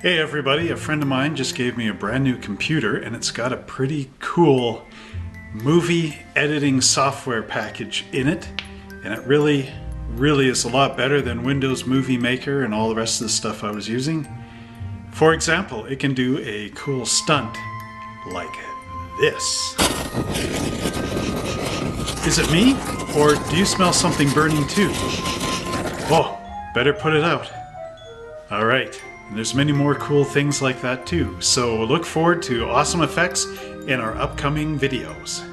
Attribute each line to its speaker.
Speaker 1: Hey everybody, a friend of mine just gave me a brand new computer and it's got a pretty cool movie editing software package in it, and it really is a lot better than Windows Movie Maker and all the rest of the stuff I was using. For example, it can do a cool stunt like this. Is it me? Or do you smell something burning too? Oh, better put it out. Alright. And there's many more cool things like that too, so look forward to awesome effects in our upcoming videos.